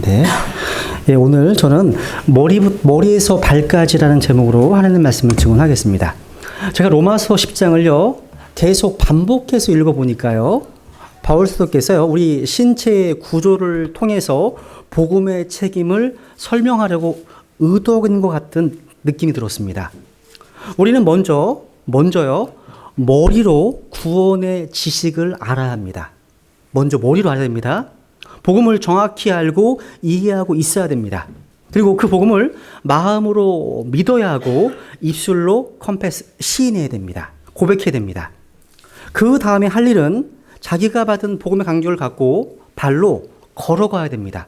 네. 예, 오늘 저는 머리에서 발까지라는 제목으로 하나님 말씀을 증언하겠습니다. 제가 로마서 10장을요, 계속 반복해서 읽어보니까요, 바울 사도께서요, 우리 신체의 구조를 통해서 복음의 책임을 설명하려고 의도하는 것 같은 느낌이 들었습니다. 우리는 먼저요, 머리로 구원의 지식을 알아야 합니다. 먼저 머리로 알아야 됩니다. 복음을 정확히 알고 이해하고 있어야 됩니다. 그리고 그 복음을 마음으로 믿어야 하고 입술로 시인해야 됩니다. 고백해야 됩니다. 그 다음에 할 일은 자기가 받은 복음의 강조를 갖고 발로 걸어가야 됩니다.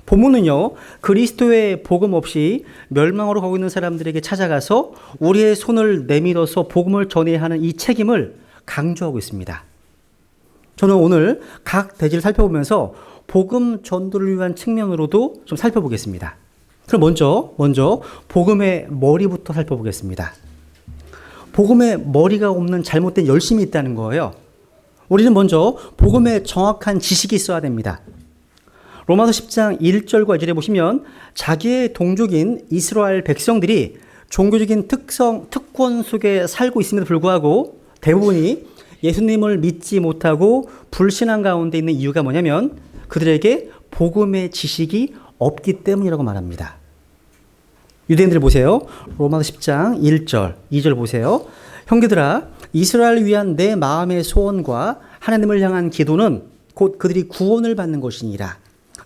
본문은요, 그리스도의 복음 없이 멸망으로 가고 있는 사람들에게 찾아가서 우리의 손을 내밀어서 복음을 전해야 하는 이 책임을 강조하고 있습니다. 저는 오늘 각 대지를 살펴보면서 복음 전도를 위한 측면으로도 좀 살펴보겠습니다. 그럼 먼저 복음의 머리부터 살펴보겠습니다. 복음의 머리가 없는 잘못된 열심이 있다는 거예요. 우리는 먼저 복음의 정확한 지식이 있어야 됩니다. 로마서 10장 1절과 2절에 보시면 자기의 동족인 이스라엘 백성들이 종교적인 특권 속에 살고 있음에도 불구하고 대부분이 예수님을 믿지 못하고 불신앙 가운데 있는 이유가 뭐냐면 그들에게 복음의 지식이 없기 때문이라고 말합니다. 유대인들 보세요. 로마서 10장 1절, 2절 보세요. 형제들아, 이스라엘을 위한 내 마음의 소원과 하나님을 향한 기도는 곧 그들이 구원을 받는 것이니라.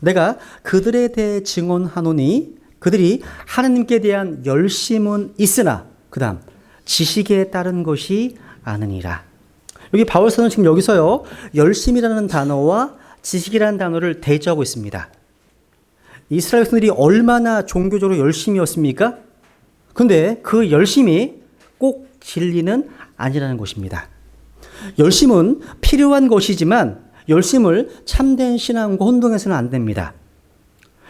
내가 그들에 대해 증언하노니 그들이 하나님께 대한 열심은 있으나 그 다음 지식에 따른 것이 아니니라. 여기 바울 사도는 지금 여기서요, 열심이라는 단어와 지식이라는 단어를 대조하고 있습니다. 이스라엘 백성들이 얼마나 종교적으로 열심이었습니까? 근데 그 열심이 꼭 진리는 아니라는 것입니다. 열심은 필요한 것이지만 열심을 참된 신앙과 혼동해서는 안 됩니다.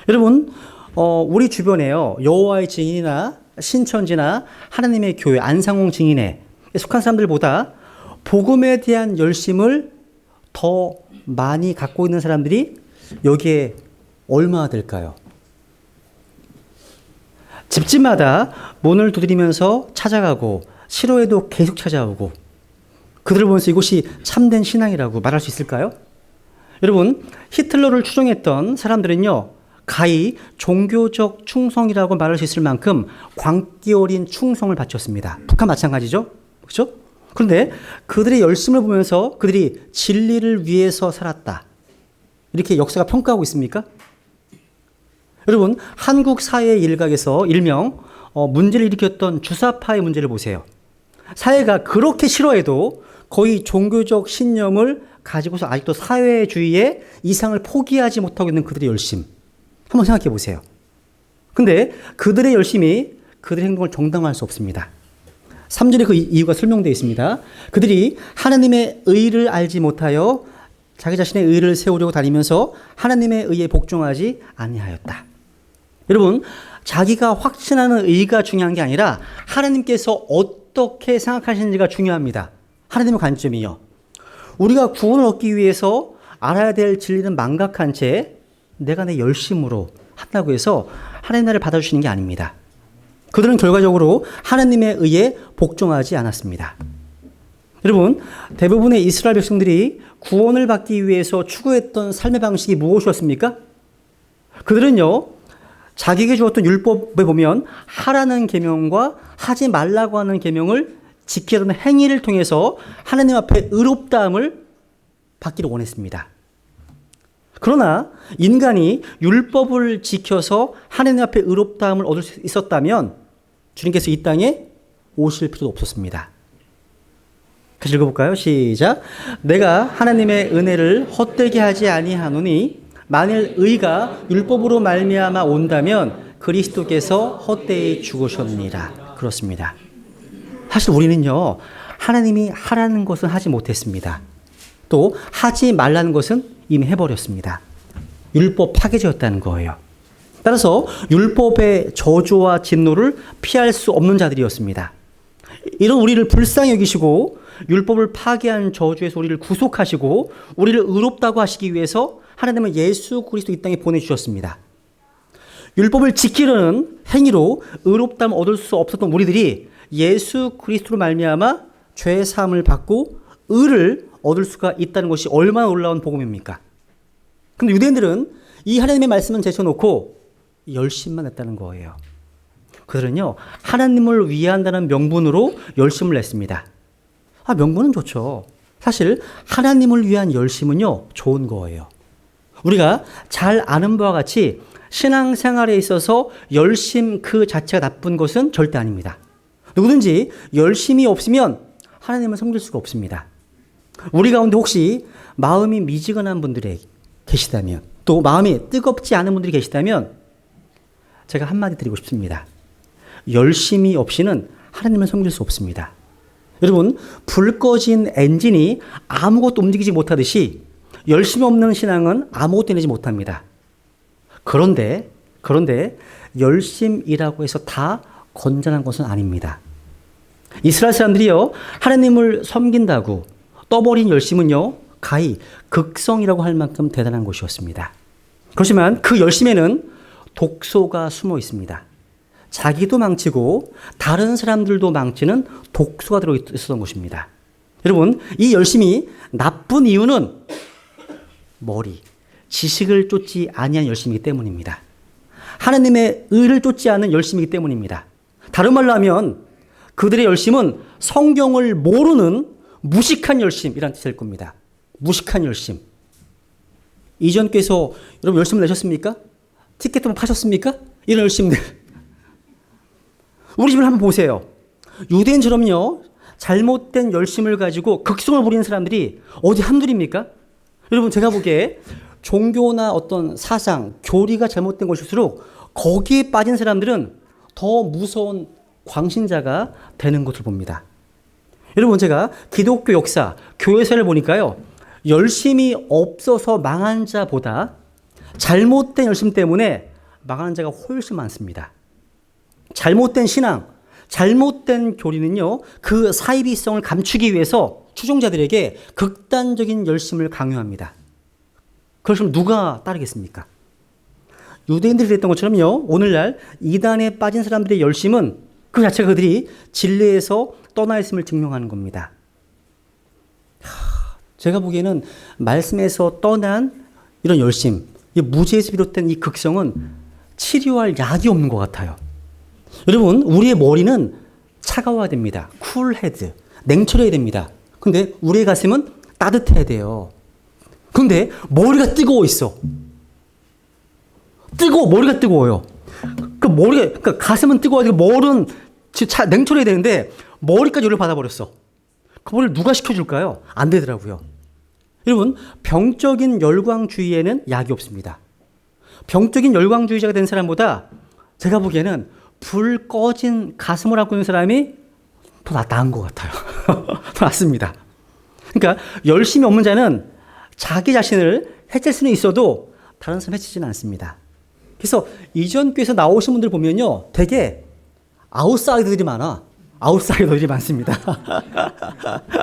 여러분, 우리 주변에요, 여호와의 증인이나 신천지나 하나님의 교회, 안상홍 증인에 속한 사람들보다 복음에 대한 열심을 더 많이 갖고 있는 사람들이 여기에 얼마나 될까요? 집집마다 문을 두드리면서 찾아가고 싫어해도 계속 찾아오고 그들을 보면서 이것이 참된 신앙이라고 말할 수 있을까요? 여러분, 히틀러를 추종했던 사람들은요, 가히 종교적 충성이라고 말할 수 있을 만큼 광기 어린 충성을 바쳤습니다. 북한 마찬가지죠? 그렇죠? 그런데 그들의 열심을 보면서 그들이 진리를 위해서 살았다, 이렇게 역사가 평가하고 있습니까? 여러분, 한국 사회의 일각에서 일명 문제를 일으켰던 주사파의 문제를 보세요. 사회가 그렇게 싫어해도 거의 종교적 신념을 가지고서 아직도 사회주의의 이상을 포기하지 못하고 있는 그들의 열심, 한번 생각해 보세요. 근데 그들의 열심이 그들의 행동을 정당화할 수 없습니다. 3절에 그 이유가 설명되어 있습니다. 그들이 하나님의 의를 알지 못하여 자기 자신의 의를 세우려고 다니면서 하나님의 의에 복종하지 아니하였다. 여러분, 자기가 확신하는 의가 중요한 게 아니라 하나님께서 어떻게 생각하시는지가 중요합니다. 하나님의 관점이요. 우리가 구원을 얻기 위해서 알아야 될 진리는 망각한 채 내가 내 열심으로 한다고 해서 하나님 나라를 받아주시는 게 아닙니다. 그들은 결과적으로 하나님의 의에 복종하지 않았습니다. 여러분, 대부분의 이스라엘 백성들이 구원을 받기 위해서 추구했던 삶의 방식이 무엇이었습니까? 그들은요, 자기에게 주었던 율법에 보면 하라는 계명과 하지 말라고 하는 계명을 지키려는 행위를 통해서 하나님 앞에 의롭다함을 받기를 원했습니다. 그러나 인간이 율법을 지켜서 하나님 앞에 의롭다함을 얻을 수 있었다면 주님께서 이 땅에 오실 필요도 없었습니다. 같이 읽어볼까요? 시작. 내가 하나님의 은혜를 헛되게 하지 아니하노니 만일 의가 율법으로 말미암아 온다면 그리스도께서 헛되이 죽으셨느니라. 그렇습니다. 사실 우리는요, 하나님이 하라는 것은 하지 못했습니다. 또 하지 말라는 것은 이미 해버렸습니다. 율법 파괴자였다는 거예요. 따라서 율법의 저주와 진노를 피할 수 없는 자들이었습니다. 이런 우리를 불쌍히 여기시고 율법을 파괴한 저주에서 우리를 구속하시고 우리를 의롭다고 하시기 위해서 하나님은 예수 그리스도 이 땅에 보내주셨습니다. 율법을 지키려는 행위로 의롭다함을 얻을 수 없었던 우리들이 예수 그리스도로 말미암아 죄 사함을 받고 의를 얻을 수가 있다는 것이 얼마나 놀라운 복음입니까? 근데 유대인들은 이 하나님의 말씀은 제쳐놓고 열심만 냈다는 거예요. 그들은요, 하나님을 위한다는 명분으로 열심을 냈습니다. 명분은 좋죠. 사실 하나님을 위한 열심은요, 좋은 거예요. 우리가 잘 아는 바와 같이 신앙생활에 있어서 열심 그 자체가 나쁜 것은 절대 아닙니다. 누구든지 열심이 없으면 하나님을 섬길 수가 없습니다. 우리 가운데 혹시 마음이 미지근한 분들이 계시다면, 또 마음이 뜨겁지 않은 분들이 계시다면 제가 한마디 드리고 싶습니다. 열심이 없이는 하나님을 섬길 수 없습니다. 여러분, 불 꺼진 엔진이 아무것도 움직이지 못하듯이 열심이 없는 신앙은 아무것도 내지 못합니다. 그런데 열심이라고 해서 다 건전한 것은 아닙니다. 이스라엘 사람들이요, 하나님을 섬긴다고 떠버린 열심은요, 가히 극성이라고 할 만큼 대단한 것이었습니다. 그렇지만 그 열심에는 독소가 숨어 있습니다. 자기도 망치고 다른 사람들도 망치는 독소가 들어있었던 것입니다. 여러분, 이 열심이 나쁜 이유는 지식을 쫓지 아니한 열심이기 때문입니다. 하나님의 의를 쫓지 않은 열심이기 때문입니다. 다른 말로 하면 그들의 열심은 성경을 모르는 무식한 열심이란 뜻일 겁니다. 무식한 열심. 이전 교회에서 여러분 열심을 내셨습니까? 티켓 좀 파셨습니까? 이런 열심들. 우리 집을 한번 보세요. 유대인처럼요, 잘못된 열심을 가지고 극성을 부리는 사람들이 어디 한둘입니까? 여러분, 제가 보기에 종교나 어떤 사상, 교리가 잘못된 것일수록 거기에 빠진 사람들은 더 무서운 광신자가 되는 것을 봅니다. 여러분, 제가 기독교 역사, 교회사를 보니까요, 열심이 없어서 망한 자보다 잘못된 열심 때문에 망하는 자가 훨씬 많습니다. 잘못된 신앙, 잘못된 교리는요, 그 사이비성을 감추기 위해서 추종자들에게 극단적인 열심을 강요합니다. 그러시면 누가 따르겠습니까? 유대인들이 그랬던 것처럼요, 오늘날 이단에 빠진 사람들의 열심은 그 자체가 그들이 진리에서 떠나 있음을 증명하는 겁니다. 제가 보기에는 말씀에서 떠난 이런 열심, 이 무지에서 비롯된 이 극성은 치료할 약이 없는 것 같아요. 여러분, 우리의 머리는 차가워야 됩니다. 쿨헤드, 냉철해야 됩니다. 근데 우리의 가슴은 따뜻해야 돼요. 근데 머리가 뜨거워 있어. 머리가 뜨거워요. 그러니까 가슴은 뜨거워지고 머리는 냉철해야 되는데 머리까지 열을 받아버렸어. 그 머리를 누가 식혀줄까요? 안 되더라고요. 여러분, 병적인 열광주의에는 약이 없습니다. 병적인 열광주의자가 된 사람보다 제가 보기에는 불 꺼진 가슴을 안고 있는 사람이 더 나은 것 같아요. 더 낫습니다. 그러니까 열심이 없는 자는 자기 자신을 해칠 수는 있어도 다른 사람 해치지는 않습니다. 그래서 이전 교회에서 나오신 분들 보면요, 되게 아웃사이더들이 많습니다.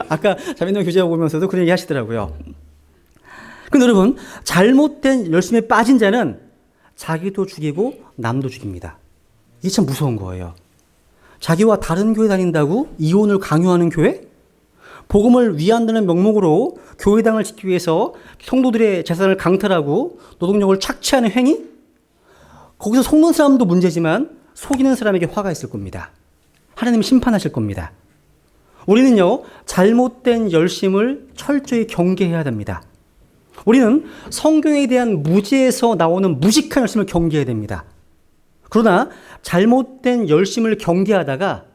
아까 자매님 교제하고 오면서도 그런 얘기 하시더라고요. 근데 여러분, 잘못된 열심에 빠진 자는 자기도 죽이고 남도 죽입니다. 이게 참 무서운 거예요. 자기와 다른 교회 다닌다고 이혼을 강요하는 교회? 복음을 위한다는 명목으로 교회당을 지키기 위해서 성도들의 재산을 강탈하고 노동력을 착취하는 행위? 거기서 속는 사람도 문제지만 속이는 사람에게 화가 있을 겁니다. 하나님이 심판하실 겁니다. 우리는요, 잘못된 열심을 철저히 경계해야 됩니다. 우리는 성경에 대한 무지에서 나오는 무식한 열심을 경계해야 됩니다. 그러나 잘못된 열심을 경계하다가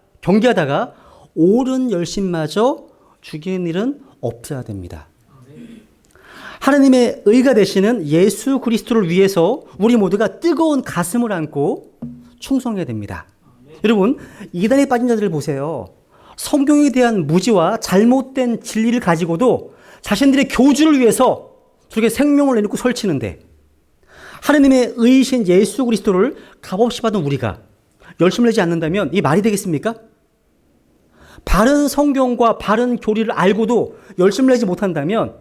옳은 열심마저 죽이는 일은 없어야 됩니다. 하나님의 의가 되시는 예수 그리스도를 위해서 우리 모두가 뜨거운 가슴을 안고 충성해야 됩니다. 여러분, 이단에 빠진 자들을 보세요. 성경에 대한 무지와 잘못된 진리를 가지고도 자신들의 교주를 위해서 저렇게 생명을 내놓고 설치는데, 하나님의 의이신 예수 그리스도를 값없이 받은 우리가 열심을 내지 않는다면 이 말이 되겠습니까? 바른 성경과 바른 교리를 알고도 열심을 내지 못한다면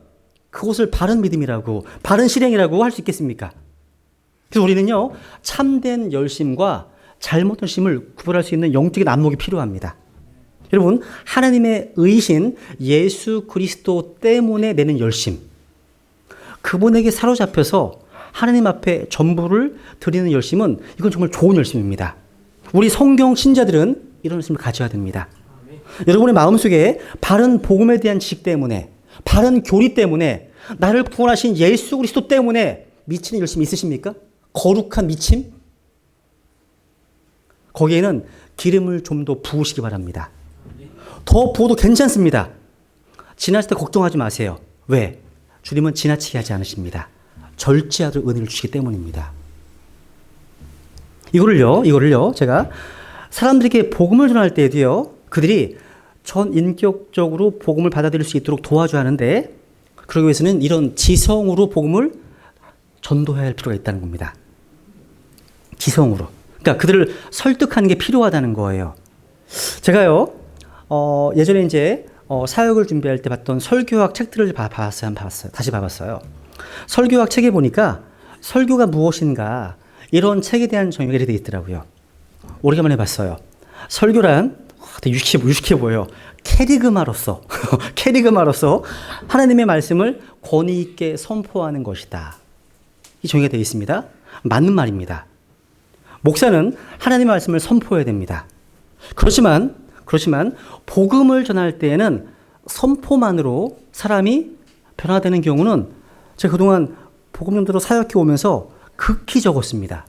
그것을 바른 믿음이라고, 바른 실행이라고 할 수 있겠습니까? 그래서 우리는요, 참된 열심과 잘못된 열심을 구별할 수 있는 영적인 안목이 필요합니다. 여러분, 하나님의 의신 예수 그리스도 때문에 내는 열심, 그분에게 사로잡혀서 하나님 앞에 전부를 드리는 열심은 이건 정말 좋은 열심입니다. 우리 성경 신자들은 이런 열심을 가져야 됩니다. 여러분의 마음속에 바른 복음에 대한 지식 때문에, 바른 교리 때문에, 나를 구원하신 예수 그리스도 때문에 미치는 열심이 있으십니까? 거룩한 미침? 거기에는 기름을 좀 더 부으시기 바랍니다. 더 부어도 괜찮습니다. 지나칠 때 걱정하지 마세요. 왜? 주님은 지나치게 하지 않으십니다. 절제하도록 은혜를 주시기 때문입니다. 이거를요, 제가 사람들에게 복음을 전할 때에도요, 그들이 전 인격적으로 복음을 받아들일 수 있도록 도와줘야 하는데, 그러기 위해서는 이런 지성으로 복음을 전도해야 할 필요가 있다는 겁니다. 지성으로. 그러니까 그들을 설득하는 게 필요하다는 거예요. 제가요, 예전에 이제 사역을 준비할 때 봤던 설교학 책들을 다시 봐봤어요. 설교학 책에 보니까 설교가 무엇인가 이런 책에 대한 정의가 되어 있더라고요. 오래간만에 봤어요. 설교란 되게 유식해 보여요. 캐리그마로서 하나님의 말씀을 권위 있게 선포하는 것이다. 이 정의가 되어 있습니다. 맞는 말입니다. 목사는 하나님의 말씀을 선포해야 됩니다. 그렇지만 복음을 전할 때에는 선포만으로 사람이 변화되는 경우는 제가 그동안 복음 전도로 사역해 오면서 극히 적었습니다.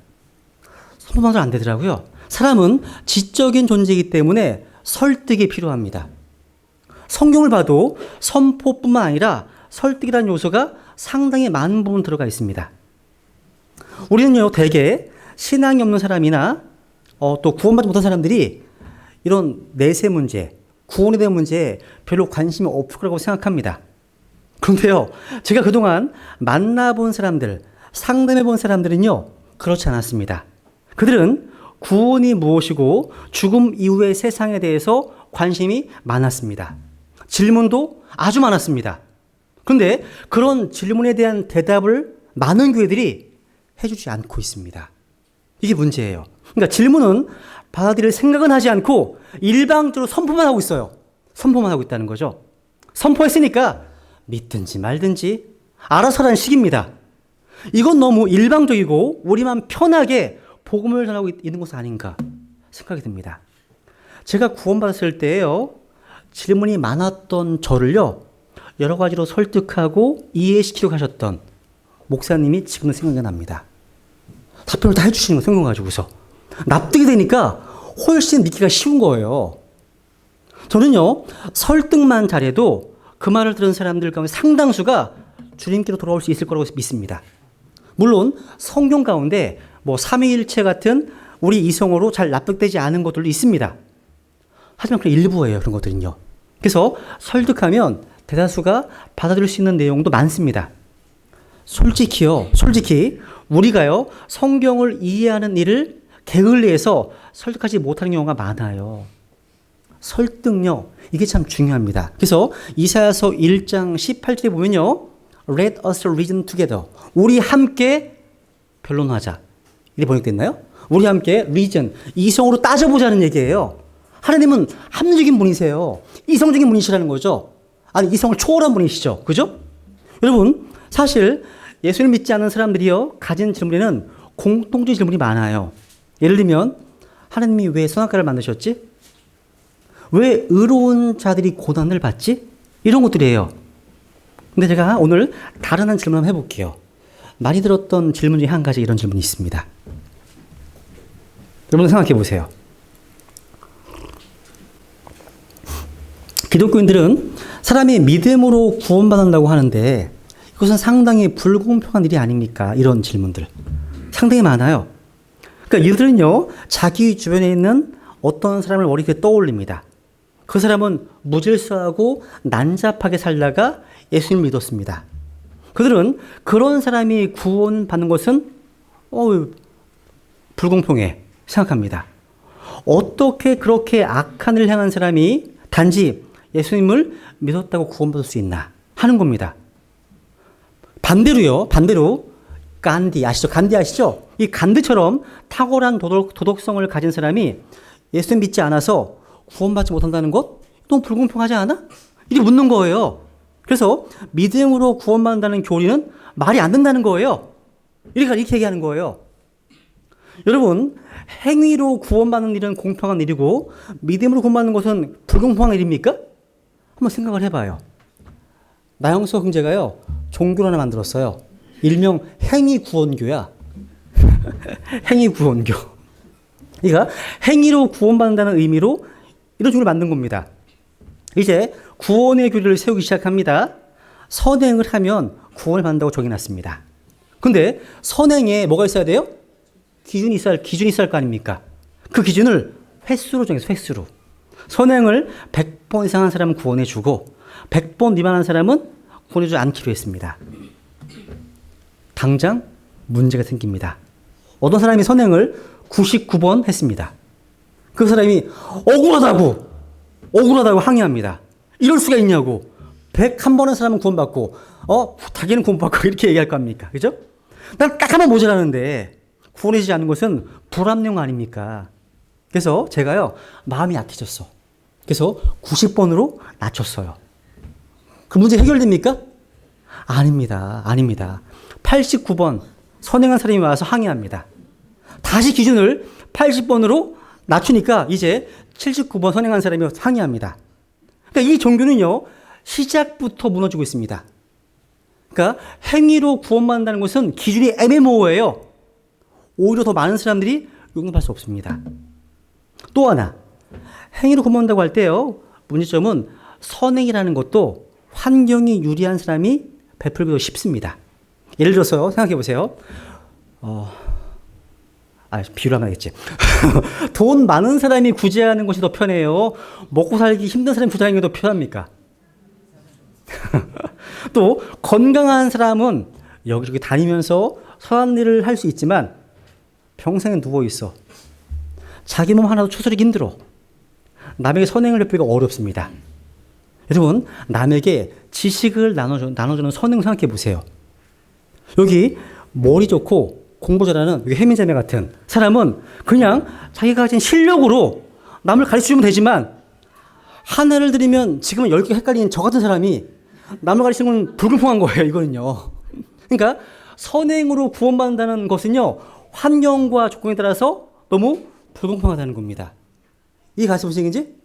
선포만으로 안 되더라고요. 사람은 지적인 존재이기 때문에 설득이 필요합니다. 성경을 봐도 선포뿐만 아니라 설득이라는 요소가 상당히 많은 부분 들어가 있습니다. 우리는요, 대개 신앙이 없는 사람이나 또 구원받지 못한 사람들이 이런 내세 문제, 구원에 대한 문제에 별로 관심이 없을 거라고 생각합니다. 그런데요, 제가 그동안 만나본 사람들, 상담해본 사람들은요, 그렇지 않았습니다. 그들은 구원이 무엇이고 죽음 이후의 세상에 대해서 관심이 많았습니다. 질문도 아주 많았습니다. 그런데 그런 질문에 대한 대답을 많은 교회들이 해주지 않고 있습니다. 이게 문제예요. 그러니까 질문은 받아들일 생각은 하지 않고 일방적으로 선포만 하고 있어요. 선포만 하고 있다는 거죠. 선포했으니까 믿든지 말든지 알아서 하라는 식입니다. 이건 너무 일방적이고 우리만 편하게 복음을 전하고 있는 것은 아닌가 생각이 듭니다. 제가 구원받았을 때에요, 질문이 많았던 저를요, 여러 가지로 설득하고 이해시키려고 하셨던 목사님이 지금은 생각이 납니다. 답변을 다 해주시는 거 성경 가지고서. 납득이 되니까 훨씬 믿기가 쉬운 거예요. 저는요, 설득만 잘해도 그 말을 들은 사람들 가운데 상당수가 주님께로 돌아올 수 있을 거라고 믿습니다. 물론 성경 가운데 뭐 삼위일체 같은 우리 이성으로 잘 납득되지 않은 것들도 있습니다. 하지만 그런 일부예요, 그런 것들은요. 그래서 설득하면 대다수가 받아들일 수 있는 내용도 많습니다. 솔직히 우리가요, 성경을 이해하는 일을 게을리해서 설득하지 못하는 경우가 많아요. 설득력, 이게 참 중요합니다. 그래서 이사야서 1장 18절에 보면요, Let us reason together. 우리 함께 변론하자. 이게 번역됐나요? 우리 함께 reason, 이성으로 따져보자는 얘기예요. 하나님은 합리적인 분이세요. 이성적인 분이시라는 거죠. 아니, 이성을 초월한 분이시죠. 그죠? 여러분, 사실 예수를 믿지 않는 사람들이요, 가진 질문에는 공통적인 질문이 많아요. 예를 들면, 하나님이 왜 선악과를 만드셨지? 왜 의로운 자들이 고난을 받지? 이런 것들이에요. 근데 제가 오늘 다른 한 질문 한번 해볼게요. 많이 들었던 질문 중에 한 가지 이런 질문이 있습니다. 여러분 생각해 보세요. 기독교인들은 사람이 믿음으로 구원받는다고 하는데 이것은 상당히 불공평한 일이 아닙니까? 이런 질문들 상당히 많아요. 그러니까 이들은요, 자기 주변에 있는 어떤 사람을 머리에 떠올립니다. 그 사람은 무질서하고 난잡하게 살다가 예수님을 믿었습니다. 그들은 그런 사람이 구원받는 것은 불공평해 생각합니다. 어떻게 그렇게 악한 일을 향한 사람이 단지 예수님을 믿었다고 구원받을 수 있나 하는 겁니다. 반대로 간디 아시죠? 간디 아시죠? 이 간디처럼 탁월한 도덕성을 가진 사람이 예수님 믿지 않아서 구원받지 못한다는 것? 너무 불공평하지 않아? 이렇게 묻는 거예요. 그래서 믿음으로 구원받는다는 교리는 말이 안 된다는 거예요. 이렇게 얘기하는 거예요. 여러분, 행위로 구원받는 일은 공평한 일이고 믿음으로 구원받는 것은 불공평한 일입니까? 한번 생각을 해봐요. 나영석 형제가요, 종교를 하나 만들었어요. 일명 행위구원교야. 행위구원교. 그러니까 행위로 구원받는다는 의미로 이런 종교를 만든 겁니다. 이제 구원의 교리를 세우기 시작합니다. 선행을 하면 구원을 받는다고 정해놨습니다. 근데 선행에 뭐가 있어야 돼요? 기준이 있어야 할 거 아닙니까? 그 기준을 횟수로 정해서 횟수로. 선행을 100번 이상 한 사람은 구원해주고 100번 미만한 사람은 구원해주지 않기로 했습니다. 당장 문제가 생깁니다. 어떤 사람이 선행을 99번 했습니다. 그 사람이 억울하다고 항의합니다. 이럴 수가 있냐고. 101번 한 사람은 구원받고 자기는 구원받고 이렇게 얘기할 거 아닙니까? 그죠? 난 딱 하나 모자라는데 구원해지지 않는 것은 불합리한 아닙니까? 그래서 제가요, 마음이 약해졌어. 그래서 90번으로 낮췄어요. 그 문제 해결됩니까? 아닙니다. 89번 선행한 사람이 와서 항의합니다. 다시 기준을 80번으로 낮추니까 이제 79번 선행한 사람이 항의합니다. 그러니까 이 종교는요, 시작부터 무너지고 있습니다. 그러니까 행위로 구원받는다는 것은 기준이 애매모호해요. 오히려 더 많은 사람들이 용납할 수 없습니다. 또 하나, 행위로 구원받는다고 할 때요, 문제점은 선행이라는 것도 환경이 유리한 사람이 베풀기도 쉽습니다. 예를 들어서요, 생각해 보세요. 비유를 하면 알겠지. 돈 많은 사람이 구제하는 것이 더 편해요? 먹고 살기 힘든 사람이 구제하는 게 더 편합니까? 또 건강한 사람은 여기저기 다니면서 선한 일을 할 수 있지만 평생에 누워 있어. 자기 몸 하나도 추스르기 힘들어. 남에게 선행을 베풀기가 어렵습니다. 여러분, 남에게 지식을 나눠주는 선행 생각해 보세요. 여기 머리 좋고 공부 잘하는 여기 혜민자매 같은 사람은 그냥 자기가 가진 실력으로 남을 가르쳐주면 되지만, 하나를 들이면 지금은 10개 헷갈리는 저 같은 사람이 남을 가르치는 건 불공평한 거예요, 이거는요. 그러니까 선행으로 구원받는다는 것은요, 환경과 조건에 따라서 너무 불공평하다는 겁니다. 이해 가시죠, 무슨 얘기인지?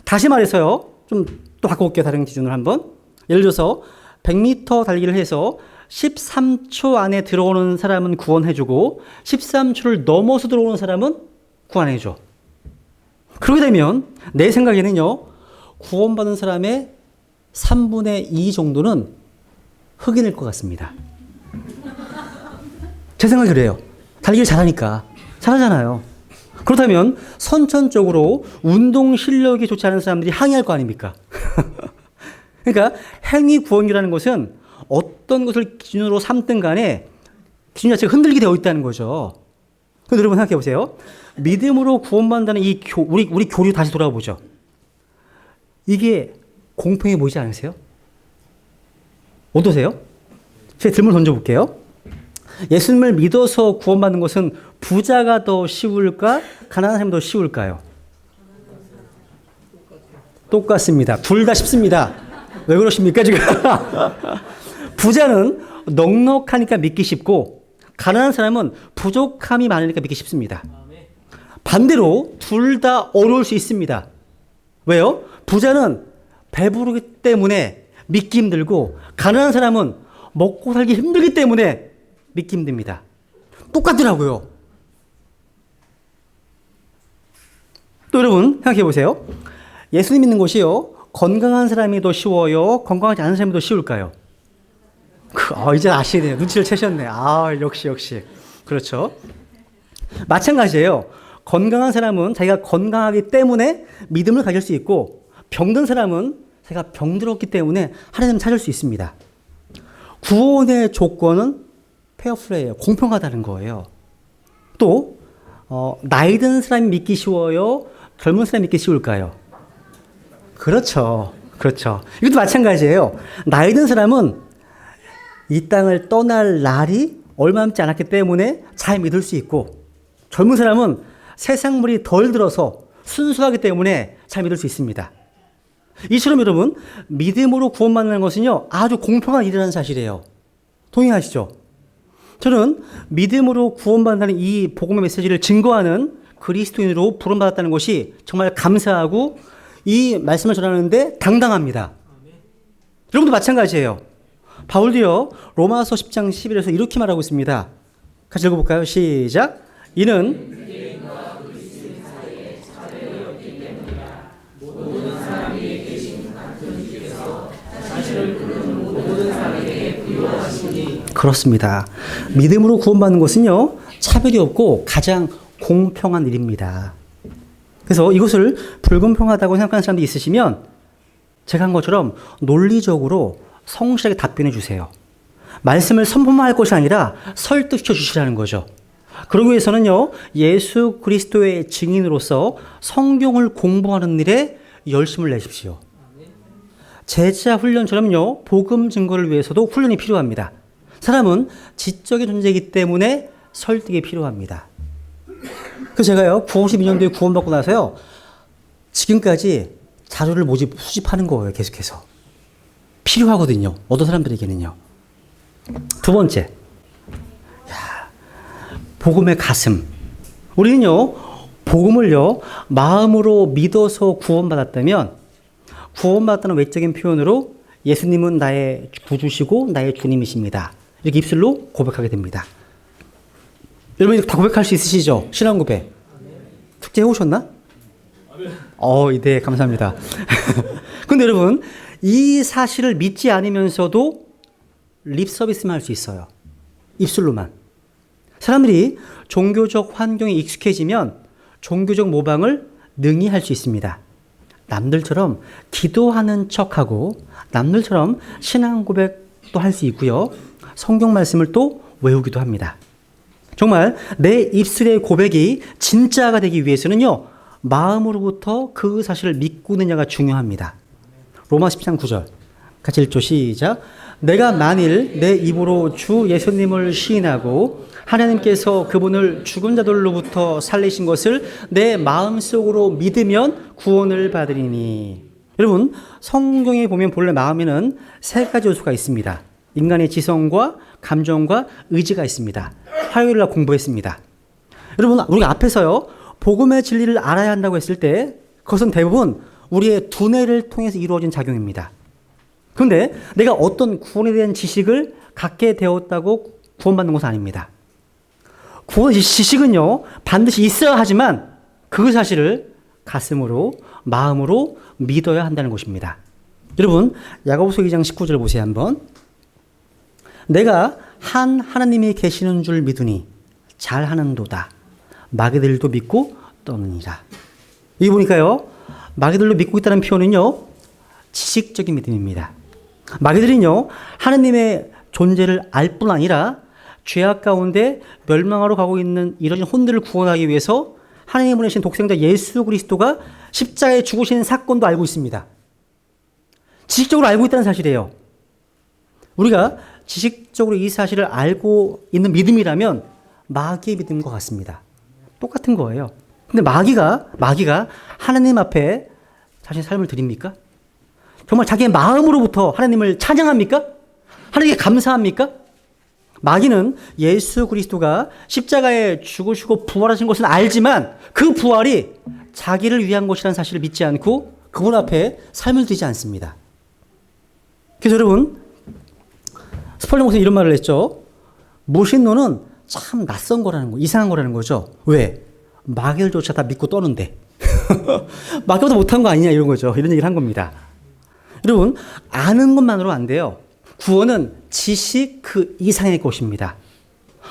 다시 말해서요, 좀 또 바꿔볼게요, 다른 기준을 한번. 예를 들어서 100m 달리기를 해서 13초 안에 들어오는 사람은 구원해주고 13초를 넘어서 들어오는 사람은 구원해줘. 그렇게 되면 내 생각에는요, 구원받은 사람의 3분의 2 정도는 흑인일 것 같습니다. 제 생각이 그래요. 달리기를 잘하잖아요. 그렇다면 선천적으로 운동 실력이 좋지 않은 사람들이 항의할 거 아닙니까? 그러니까 행위 구원이라는 것은 어떤 것을 기준으로 삼든 간에 기준 자체가 흔들리게 되어 있다는 거죠. 그런데 여러분 생각해 보세요. 믿음으로 구원받는다는 우리 교류 다시 돌아보죠. 이게 공평해 보이지 않으세요? 어떠세요? 제가 질문 던져볼게요. 예수님을 믿어서 구원받는 것은 부자가 더 쉬울까? 가난한 사람이 더 쉬울까요? 똑같습니다. 둘 다 쉽습니다. 왜 그러십니까, 지금? 부자는 넉넉하니까 믿기 쉽고, 가난한 사람은 부족함이 많으니까 믿기 쉽습니다. 반대로 둘 다 어려울 수 있습니다. 왜요? 부자는 배부르기 때문에 믿기 힘들고, 가난한 사람은 먹고 살기 힘들기 때문에 믿기 힘듭니다. 똑같더라고요. 또 여러분 생각해 보세요. 예수님 믿는 것이요, 건강한 사람이 더 쉬워요? 건강하지 않은 사람이 더 쉬울까요? 이제 아시네요. 눈치를 채셨네. 역시. 그렇죠. 마찬가지예요. 건강한 사람은 자기가 건강하기 때문에 믿음을 가질 수 있고, 병든 사람은 자기가 병들었기 때문에 하나님을 찾을 수 있습니다. 구원의 조건은 페어플레이예요. 공평하다는 거예요. 또 나이 든 사람이 믿기 쉬워요? 젊은 사람이 믿기 쉬울까요? 그렇죠. 이것도 마찬가지예요. 나이 든 사람은 이 땅을 떠날 날이 얼마 남지 않았기 때문에 잘 믿을 수 있고, 젊은 사람은 세상물이 덜 들어서 순수하기 때문에 잘 믿을 수 있습니다. 이처럼 여러분, 믿음으로 구원받는 것은요, 아주 공평한 일이라는 사실이에요. 동의하시죠? 저는 믿음으로 구원받는다는 이 복음의 메시지를 증거하는 그리스도인으로 부름받았다는 것이 정말 감사하고 이 말씀을 전하는데 당당합니다. 여러분도 마찬가지예요. 바울도요, 로마서 10장 11절에서 이렇게 말하고 있습니다. 같이 읽어볼까요? 시작. 이는 그렇습니다. 믿음으로 구원받는 것은요, 차별이 없고 가장 공평한 일입니다. 그래서 이것을 불공평하다고 생각하는 사람들이 있으시면 제가 한 것처럼 논리적으로 성실하게 답변해 주세요. 말씀을 선포만 할 것이 아니라 설득시켜 주시라는 거죠. 그러기 위해서는요, 예수 그리스도의 증인으로서 성경을 공부하는 일에 열심을 내십시오. 제자 훈련처럼요, 복음 증거를 위해서도 훈련이 필요합니다. 사람은 지적인 존재이기 때문에 설득이 필요합니다. 그래서 제가요, 92년도에 구원받고 나서요, 지금까지 자료를 수집하는 거예요, 계속해서. 필요하거든요, 어떤 사람들에게는요. 두 번째, 복음의 가슴. 우리는요, 복음을요, 마음으로 믿어서 구원받았다면, 구원받았다는 외적인 표현으로 예수님은 나의 구주시고 나의 주님이십니다, 이렇게 입술로 고백하게 됩니다. 여러분 다 고백할 수 있으시죠? 신앙 고백. 축제 해오셨나? 네, 감사합니다. 근데 여러분, 이 사실을 믿지 않으면서도 립 서비스만 할 수 있어요. 입술로만. 사람들이 종교적 환경에 익숙해지면 종교적 모방을 능히 할 수 있습니다. 남들처럼 기도하는 척하고 남들처럼 신앙 고백도 할 수 있고요. 성경 말씀을 또 외우기도 합니다. 정말 내 입술의 고백이 진짜가 되기 위해서는요, 마음으로부터 그 사실을 믿고 있느냐가 중요합니다. 로마 10장 9절 같이 읽죠. 시작. 내가 만일 내 입으로 주 예수님을 시인하고 하나님께서 그분을 죽은 자들로부터 살리신 것을 내 마음속으로 믿으면 구원을 받으리니. 여러분, 성경에 보면 본래 마음에는 세 가지 요소가 있습니다. 인간의 지성과 감정과 의지가 있습니다. 화요일 날 공부했습니다. 여러분, 우리가 앞에서요, 복음의 진리를 알아야 한다고 했을 때 그것은 대부분 우리의 두뇌를 통해서 이루어진 작용입니다. 그런데 내가 어떤 구원에 대한 지식을 갖게 되었다고 구원받는 것은 아닙니다. 구원 지식은요, 반드시 있어야 하지만 그 사실을 가슴으로, 마음으로 믿어야 한다는 것입니다. 여러분, 야고보서 2장 19절 보세요, 한번. 내가 한 하나님이 계시는 줄 믿으니 잘하는도다. 마귀들도 믿고 떠느니라. 여기 보니까요, 마귀들도 믿고 있다는 표현은요, 지식적인 믿음입니다. 마귀들은요, 하나님의 존재를 알 뿐 아니라 죄악 가운데 멸망하러 가고 있는 이런 혼들을 구원하기 위해서 하나님이 보내신 독생자 예수 그리스도가 십자가에 죽으시는 사건도 알고 있습니다. 지식적으로 알고 있다는 사실이에요. 우리가 지식적으로 이 사실을 알고 있는 믿음이라면 마귀의 믿음과 같습니다. 똑같은 거예요. 근데 마귀가 하나님 앞에 자신의 삶을 드립니까? 정말 자기의 마음으로부터 하나님을 찬양합니까? 하나님께 감사합니까? 마귀는 예수 그리스도가 십자가에 죽으시고 부활하신 것은 알지만 그 부활이 자기를 위한 것이라는 사실을 믿지 않고 그분 앞에 삶을 드리지 않습니다. 그래서 여러분, 스펄전 목사님 이런 말을 했죠. 무신론은 참 낯선 거라는 거, 이상한 거라는 거죠. 왜? 마귀들조차 다 믿고 떠는데. 마귀보다 못한 거 아니냐, 이런 거죠. 이런 얘기를 한 겁니다. 여러분, 아는 것만으로 안 돼요. 구원은 지식 그 이상의 것입니다.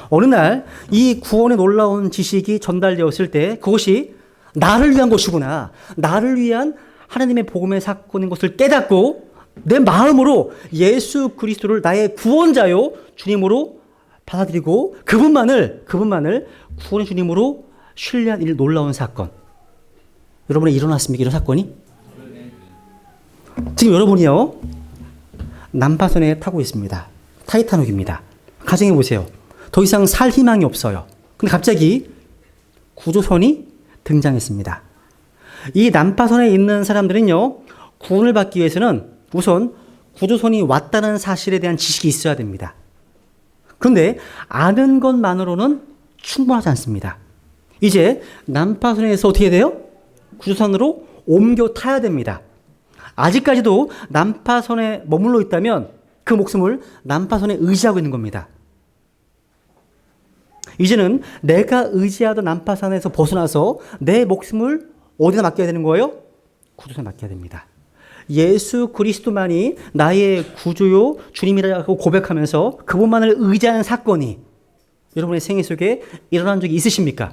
어느 날 이 구원의 놀라운 지식이 전달되었을 때 그것이 나를 위한 것이구나, 나를 위한 하나님의 복음의 사건인 것을 깨닫고 내 마음으로 예수 그리스도를 나의 구원자요 주님으로 받아들이고 그분만을 구원의 주님으로 신뢰한 이 놀라운 사건, 여러분이 일어났습니까? 이런 사건이? 지금 여러분이요, 난파선에 타고 있습니다. 타이타닉입니다. 가정해 보세요. 더 이상 살 희망이 없어요. 근데 갑자기 구조선이 등장했습니다. 이 난파선에 있는 사람들은요, 구원을 받기 위해서는 우선 구조선이 왔다는 사실에 대한 지식이 있어야 됩니다. 그런데 아는 것만으로는 충분하지 않습니다. 이제 난파선에서 어떻게 돼요? 구조선으로 옮겨 타야 됩니다. 아직까지도 난파선에 머물러 있다면 그 목숨을 난파선에 의지하고 있는 겁니다. 이제는 내가 의지하던 난파선에서 벗어나서 내 목숨을 어디다 맡겨야 되는 거예요? 구조선에 맡겨야 됩니다. 예수 그리스도만이 나의 구주요 주님이라고 고백하면서 그분만을 의지하는 사건이 여러분의 생애 속에 일어난 적이 있으십니까?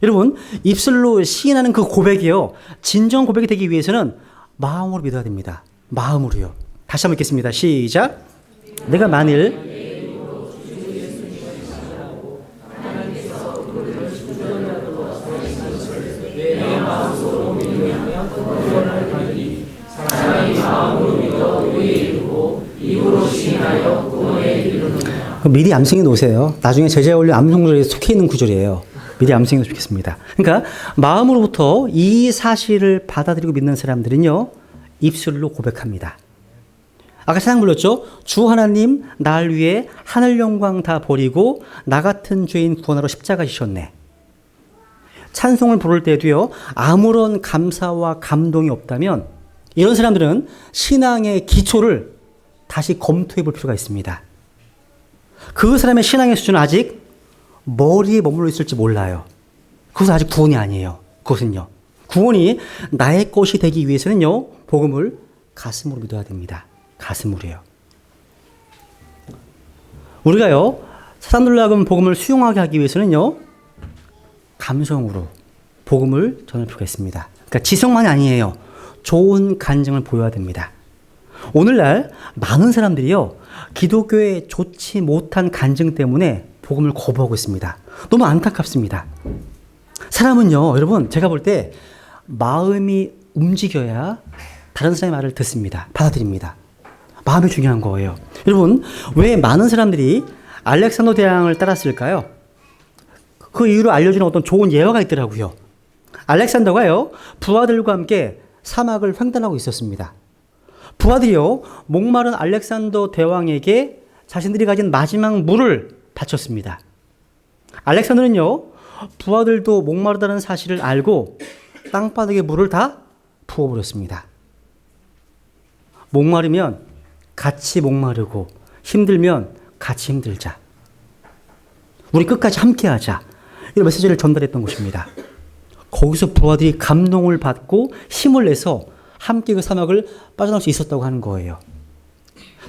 여러분, 입술로 시인하는 그 고백이요, 진정 고백이 되기 위해서는 마음으로 믿어야 됩니다. 마음으로요. 다시 한번 읽겠습니다. 시작. 내가 만일 미리 암송해 놓으세요. 나중에 제자에 올린 암송들에 속해 있는 구절이에요. 미리 암송해 놓겠습니다. 그러니까 마음으로부터 이 사실을 받아들이고 믿는 사람들은요, 입술로 고백합니다. 아까 찬양 불렀죠? 주 하나님 날 위해 하늘 영광 다 버리고 나 같은 죄인 구원하러 십자가 지셨네. 찬송을 부를 때도요, 아무런 감사와 감동이 없다면 이런 사람들은 신앙의 기초를 다시 검토해 볼 필요가 있습니다. 그 사람의 신앙의 수준은 아직 머리에 머물러 있을지 몰라요. 그것은 아직 구원이 아니에요. 그것은요, 구원이 나의 것이 되기 위해서는요, 복음을 가슴으로 믿어야 됩니다. 가슴으로요. 우리가요, 사람들로 하여금 복음을 수용하게 하기 위해서는요, 감성으로 복음을 전할 필요가 있습니다. 그러니까 지성만이 아니에요. 좋은 간증을 보여야 됩니다. 오늘날 많은 사람들이요, 기독교에 좋지 못한 간증 때문에 복음을 거부하고 있습니다. 너무 안타깝습니다. 사람은요, 여러분, 제가 볼 때 마음이 움직여야 다른 사람의 말을 듣습니다. 받아들입니다. 마음이 중요한 거예요. 여러분, 왜 많은 사람들이 알렉산더 대왕을 따랐을까요? 그 이유로 알려주는 어떤 좋은 예화가 있더라고요. 알렉산더가요, 부하들과 함께 사막을 횡단하고 있었습니다. 부하들이요, 목마른 알렉산더 대왕에게 자신들이 가진 마지막 물을 바쳤습니다. 알렉산더는요, 부하들도 목마르다는 사실을 알고 땅바닥에 물을 다 부어버렸습니다. 목마르면 같이 목마르고 힘들면 같이 힘들자. 우리 끝까지 함께하자. 이런 메시지를 전달했던 것입니다. 거기서 부하들이 감동을 받고 힘을 내서 함께 그 사막을 빠져나올 수 있었다고 하는 거예요.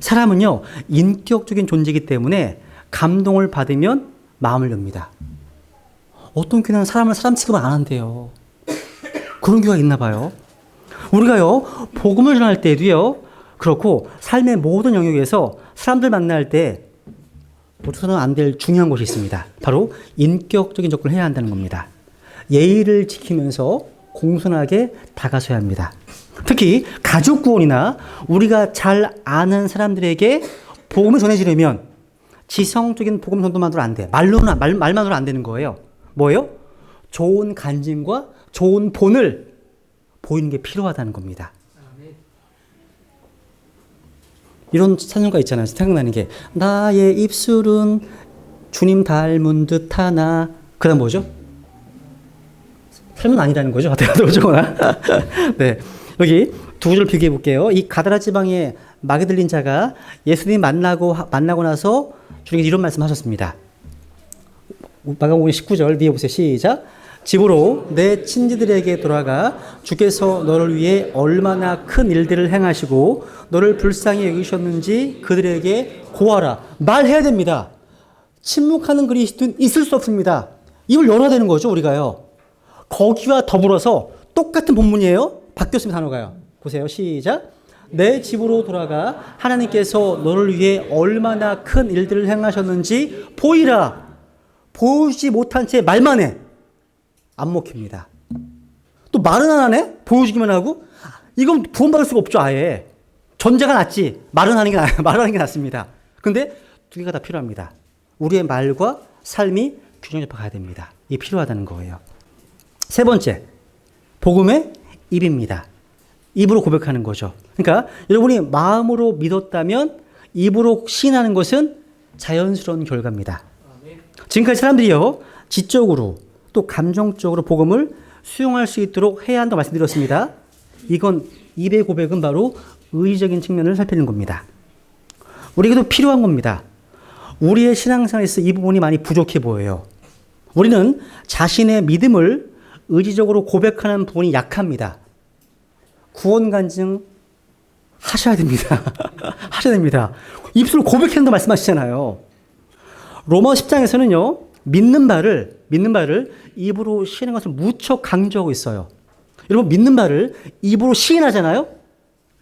사람은요, 인격적인 존재이기 때문에 감동을 받으면 마음을 엽니다. 어떤 교회는 사람을 사람 취급을 안 한대요. 그런 교회가 있나 봐요. 우리가요, 복음을 전할 때도요, 그렇고 삶의 모든 영역에서 사람들 만날 때 놓쳐서는 안 될 중요한 것이 있습니다. 바로 인격적인 접근을 해야 한다는 겁니다. 예의를 지키면서 공손하게 다가서야 합니다. 특히 가족 구원이나 우리가 잘 아는 사람들에게 복음을 전해지려면 지성적인 복음 전도만으로 안 돼. 말만으로 안 되는 거예요. 뭐예요? 좋은 간증과 좋은 본을 보이는 게 필요하다는 겁니다. 이런 찬송가 있잖아요. 생각나는 게 나의 입술은 주님 닮은 듯하나, 그 다음 뭐죠? 삶은 아니라는 거죠. 어쩌거나. 네, 여기 두 구절 비교해 볼게요. 이 가다라 지방의 마귀 들린 자가 예수님 만나고 나서 주님께서 이런 말씀하셨습니다. 마가복음 19절 위에 보세요. 시작. 집으로 내 친지들에게 돌아가 주께서 너를 위해 얼마나 큰 일들을 행하시고 너를 불쌍히 여기셨는지 그들에게 고하라. 말해야 됩니다. 침묵하는 그리스도는 있을 수 없습니다. 입을 열어야 되는 거죠, 우리가요. 거기와 더불어서 똑같은 본문이에요. 바뀌었습니다, 단어가요. 보세요. 시작. 내 집으로 돌아가 하나님께서 너를 위해 얼마나 큰 일들을 행하셨는지 보이라. 보여주지 못한 채 말만 해. 안 먹힙니다. 또 말은 안 하네? 보여주기만 하고? 이건 구원받을 수가 없죠, 아예. 전제가 낫지. 말은 하는 게 낫습니다. 근데 두 개가 다 필요합니다. 우리의 말과 삶이 균형 잡혀 가야 됩니다. 이게 필요하다는 거예요. 세 번째, 복음의 입입니다. 입으로 고백하는 거죠. 그러니까 여러분이 마음으로 믿었다면 입으로 시인하는 것은 자연스러운 결과입니다. 지금까지 사람들이요, 지적으로 또 감정적으로 복음을 수용할 수 있도록 해야 한다고 말씀드렸습니다. 이건 입의 고백은 바로 의적인 측면을 살피는 겁니다. 우리에게도 필요한 겁니다. 우리의 신앙생활에서 이 부분이 많이 부족해 보여요. 우리는 자신의 믿음을 의지적으로 고백하는 부분이 약합니다. 구원 간증 하셔야 됩니다. 하셔야 됩니다. 입술로 고백한다고 말씀하시잖아요. 로마 10장에서는요, 믿는 바를 입으로 시인하는 것을 무척 강조하고 있어요. 여러분, 믿는 바를 입으로 시인하잖아요?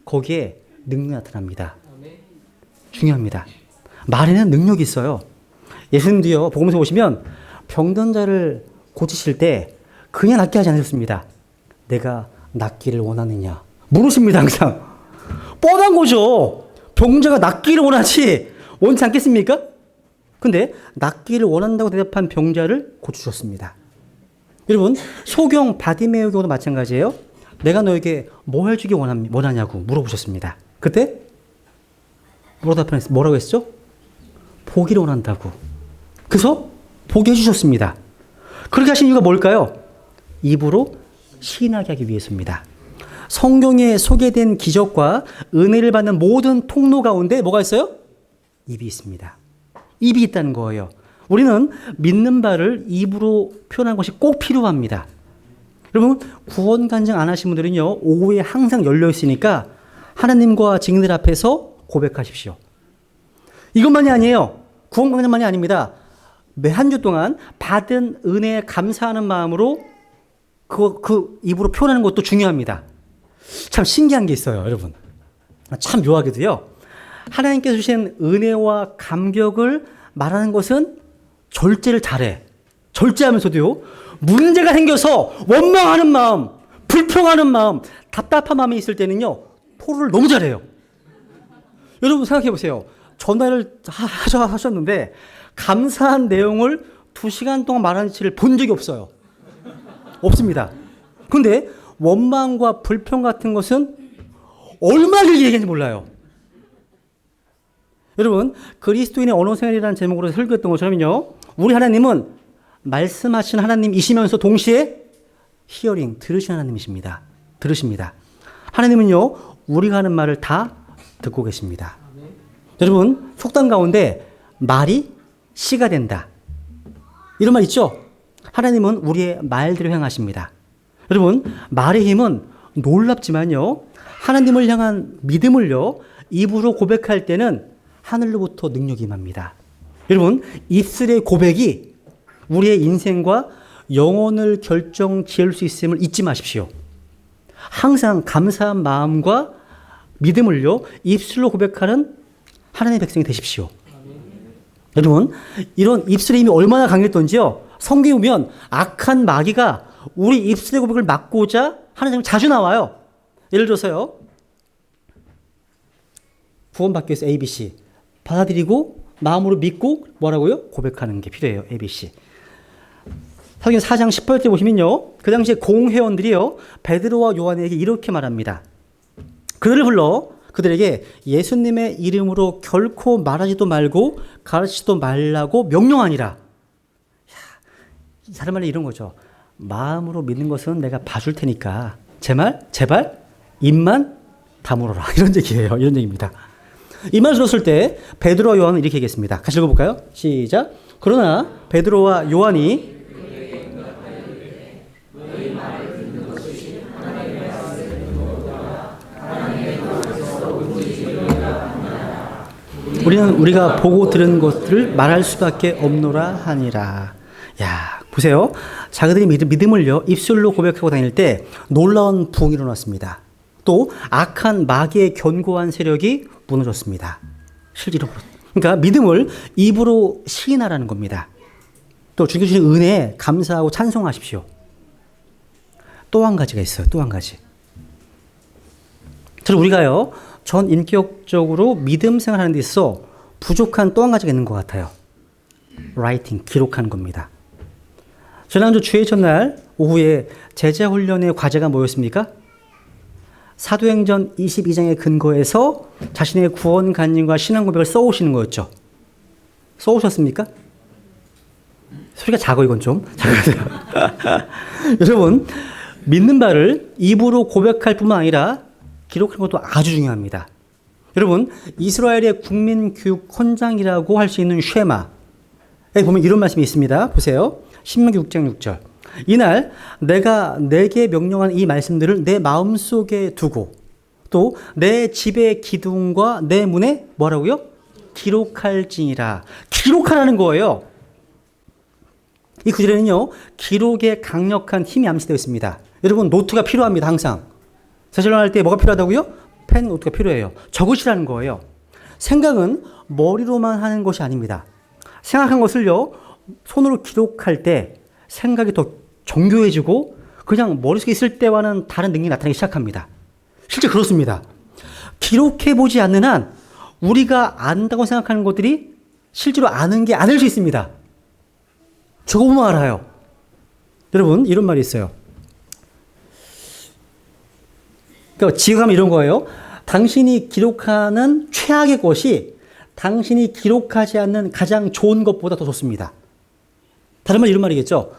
거기에 능력이 나타납니다. 중요합니다. 말에는 능력이 있어요. 예수님도요, 복음서 보시면 병든 자를 고치실 때 그냥 낫게 하지 않으셨습니다. 내가 낫기를 원하느냐 물으십니다. 항상. 뻔한 거죠. 병자가 낫기를 원하지 않겠습니까? 근데 낫기를 원한다고 대답한 병자를 고치셨습니다. 여러분, 소경 바디메오 경우도 마찬가지예요. 내가 너에게 뭐 해주기 원하냐고 물어보셨습니다. 그때 뭐라고 했죠? 보기를 원한다고. 그래서 보게 해주셨습니다. 그렇게 하신 이유가 뭘까요? 입으로 시인하게 하기 위해서입니다. 성경에 소개된 기적과 은혜를 받는 모든 통로 가운데 뭐가 있어요? 입이 있습니다. 입이 있다는 거예요. 우리는 믿는 바를 입으로 표현하는 것이 꼭 필요합니다. 여러분, 구원 간증 안 하신 분들은요, 오후에 항상 열려 있으니까 하나님과 증인들 앞에서 고백하십시오. 이것만이 아니에요. 구원 간증만이 아닙니다. 매 한 주 동안 받은 은혜에 감사하는 마음으로 그 입으로 표현하는 것도 중요합니다. 참 신기한 게 있어요, 여러분. 참 묘하게도요, 하나님께서 주신 은혜와 감격을 말하는 것은 절제를 잘해. 절제하면서도요, 문제가 생겨서 원망하는 마음, 불평하는 마음, 답답한 마음이 있을 때는요, 토로를 너무 잘해요. 여러분 생각해 보세요. 전화를 하셨는데 감사한 내용을 2시간 동안 말하는 치를 본 적이 없어요. 없습니다. 근데 원망과 불평 같은 것은 얼마나 길게 얘기하는지 몰라요. 여러분, 그리스도인의 언어생활이라는 제목으로 설교했던 것처럼요, 우리 하나님은 말씀하신 하나님이시면서 동시에 히어링, 들으시는 하나님이십니다. 들으십니다. 하나님은요, 우리가 하는 말을 다 듣고 계십니다. 여러분, 속담 가운데 말이 씨가 된다, 이런 말 있죠? 하나님은 우리의 말대로 행하십니다. 여러분, 말의 힘은 놀랍지만요, 하나님을 향한 믿음을요, 입으로 고백할 때는 하늘로부터 능력이 임합니다. 여러분, 입술의 고백이 우리의 인생과 영혼을 결정 지을 수 있음을 잊지 마십시오. 항상 감사한 마음과 믿음을요, 입술로 고백하는 하나님의 백성이 되십시오. 여러분, 이런 입술의 힘이 얼마나 강했던지요, 성경에 보면 악한 마귀가 우리 입술의 고백을 막고자 하는 장면이 자주 나와요. 예를 들어서요, 구원받기 위해서 ABC 받아들이고 마음으로 믿고 뭐라고요? 고백하는 게 필요해요. ABC. 사도행전 4장 18절 보시면요, 그 당시에 공회원들이요, 베드로와 요한에게 이렇게 말합니다. 그들을 불러 그들에게 예수님의 이름으로 결코 말하지도 말고 가르치지도 말라고 명령하니라. 다른 말로 이런 거죠. 마음으로 믿는 것은 내가 봐줄 테니까 제발 입만 다물어라. 이런 얘기예요. 이런 얘기입니다. 이 말 들었을 때 베드로와 요한은 이렇게 얘기했습니다. 같이 읽어볼까요? 시작. 그러나 베드로와 요한이 우리가 보고 들은 것들을 말할 수밖에 없노라 하니라. 야, 보세요. 자기들이 믿음을요, 입술로 고백하고 다닐 때 놀라운 부흥이 일어났습니다. 또 악한 마귀의 견고한 세력이 무너졌습니다. 실제로. 그러니까 믿음을 입으로 시인하라는 겁니다. 또 주님 주신 은혜에 감사하고 찬송하십시오. 또 한 가지가 있어요. 또 한 가지. 저는 우리가요, 전 인격적으로 믿음 생활하는 데 있어 부족한 또 한 가지가 있는 것 같아요. 라이팅, 기록하는 겁니다. 지난주 주의 첫날 오후에 제자훈련의 과제가 뭐였습니까? 사도행전 22장의 근거에서 자신의 구원 간증과 신앙 고백을 써오시는 거였죠. 써오셨습니까? 소리가 작아 이건 좀. 여러분, 믿는 바를 입으로 고백할 뿐만 아니라 기록하는 것도 아주 중요합니다. 여러분, 이스라엘의 국민교육 헌장이라고 할 수 있는 쉐마에 보면 이런 말씀이 있습니다. 보세요. 신명기 6장 6절. 이날 내가 내게 명령한 이 말씀들을 내 마음속에 두고 또 내 집의 기둥과 내 문에 뭐라고요? 기록할지니라. 기록하라는 거예요. 이 구절에는요, 기록에 강력한 힘이 암시되어 있습니다. 여러분, 노트가 필요합니다. 항상. 세절할 때 뭐가 필요하다고요? 펜, 노트가 필요해요. 적으시라는 거예요. 생각은 머리로만 하는 것이 아닙니다. 생각한 것을요, 손으로 기록할 때 생각이 더 정교해지고 그냥 머릿속에 있을 때와는 다른 능력이 나타나기 시작합니다. 실제 그렇습니다. 기록해보지 않는 한 우리가 안다고 생각하는 것들이 실제로 아는 게 아닐 수 있습니다. 적어보면 알아요. 여러분, 이런 말이 있어요. 그러니까 지금하면 이런 거예요. 당신이 기록하는 최악의 것이 당신이 기록하지 않는 가장 좋은 것보다 더 좋습니다. 다른 말 이런 말이겠죠.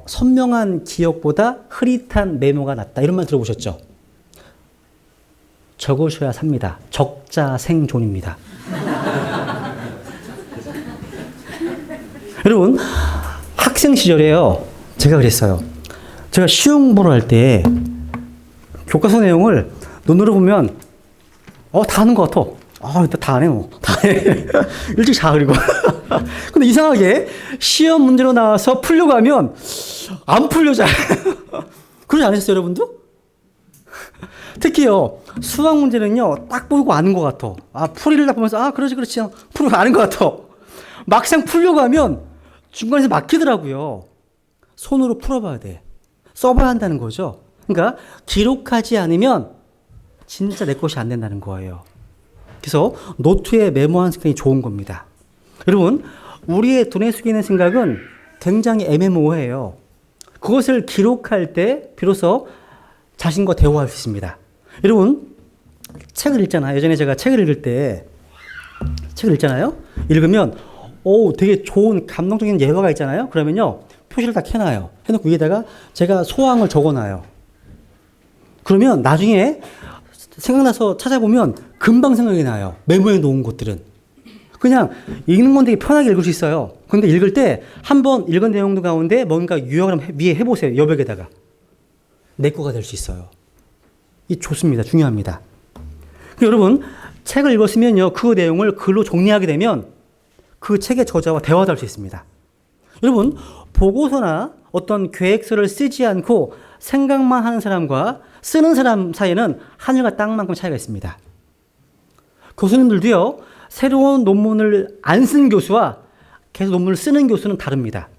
선명한 기억보다 흐릿한 메모가 낫다. 이런 말 들어보셨죠? 적으셔야 삽니다. 적자 생존입니다. 여러분, 학생 시절에요. 제가 그랬어요. 제가 시험 보러 할 때 교과서 내용을 눈으로 보면 다 아는 것 같아. 다 안 해, 뭐. 다 해. 일찍 자, 그리고. 근데 이상하게 시험 문제로 나와서 풀려고 하면 안 풀려 잘. 그러지 않으셨어요, 여러분도? 특히요, 수학 문제는요, 딱 보고 아는 것 같아. 풀이를 딱 보면서, 그렇지. 풀고 아는 것 같아. 막상 풀려고 하면 중간에서 막히더라고요. 손으로 풀어봐야 돼. 써봐야 한다는 거죠. 그러니까 기록하지 않으면 진짜 내 것이 안 된다는 거예요. 그래서 노트에 메모하는 습관이 좋은 겁니다. 여러분, 우리의 두뇌 속에 있는 생각은 굉장히 애매모호해요. 그것을 기록할 때 비로소 자신과 대화할 수 있습니다. 여러분, 책을 읽잖아요. 예전에 제가 책을 읽을 때 책을 읽잖아요. 읽으면 되게 좋은 감동적인 예화가 있잖아요. 그러면요, 표시를 다 해놔요. 해놓고 위에다가 제가 소황을 적어놔요. 그러면 나중에 생각나서 찾아보면 금방 생각이 나요. 메모해 놓은 것들은. 그냥 읽는 건 되게 편하게 읽을 수 있어요. 근데 읽을 때 한번 읽은 내용도 가운데 뭔가 유형을 위에 해보세요. 여백에다가. 내 거가 될 수 있어요. 이 좋습니다. 중요합니다. 여러분, 책을 읽었으면요, 그 내용을 글로 정리하게 되면 그 책의 저자와 대화도 할 수 있습니다. 여러분, 보고서나 어떤 계획서를 쓰지 않고 생각만 하는 사람과 쓰는 사람 사이에는 하늘과 땅만큼 차이가 있습니다. 교수님들도요, 새로운 논문을 안 쓴 교수와 계속 논문을 쓰는 교수는 다릅니다.